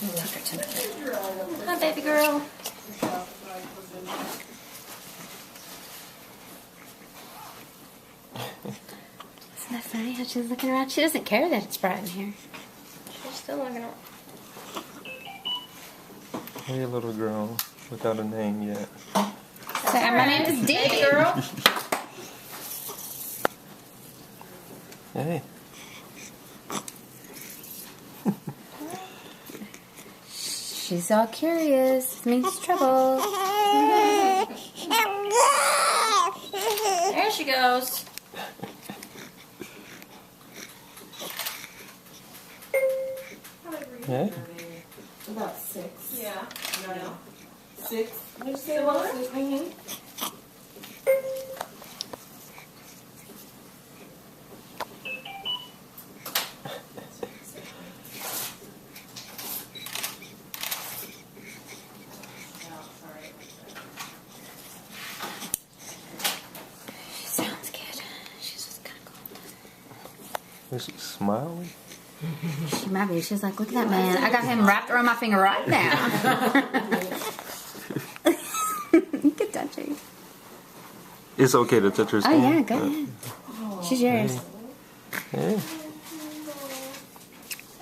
Take her temperature. Hi, baby girl. Isn't that funny how she's looking around? She doesn't care that it's bright in here. She's still looking around. Hey, little girl, without a name yet. So, my name is Dick, girl. Hey. She's all curious. It means trouble. There she goes. Hey. About 6. Yeah. No. 6. Did you say what? 6 ringing? She sounds good. She's just kind of cold. Is she smiling? She might be. She's like, look at that man. I got him wrapped around my finger right now. You can touch her. It's okay to touch her skin. Oh, yeah, go ahead. She's yours. Hey.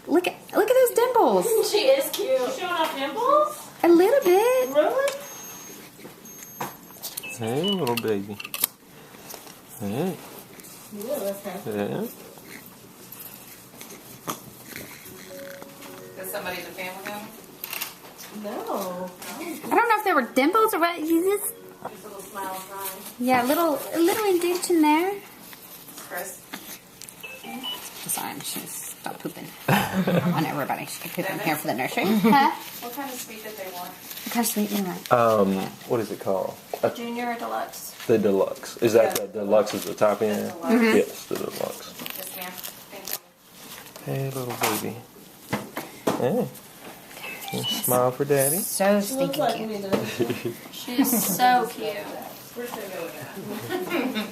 Look at those dimples. She is cute. Showing off dimples? A little bit. Really? Hey, little baby. Hey. Yeah, that's nice. Yeah. Does somebody in the family know? No. I don't know if there were dimples or what. You just, Just a little smile of mine. yeah, a little indentation there. Chris? Sorry, she's stopped pooping on everybody. She kept pooping here for the nursery. Huh? What kind of sweet did they want? What kind of sweet you want? What is it called? Junior or deluxe? The deluxe. Is that the deluxe is the top end? The deluxe. Yes, the deluxe. Yes, ma'am. Thank you. Hey, little baby. Hey. Smile for daddy. So Looks stinking like cute. me, doesn't she? She's so cute. Where's they going?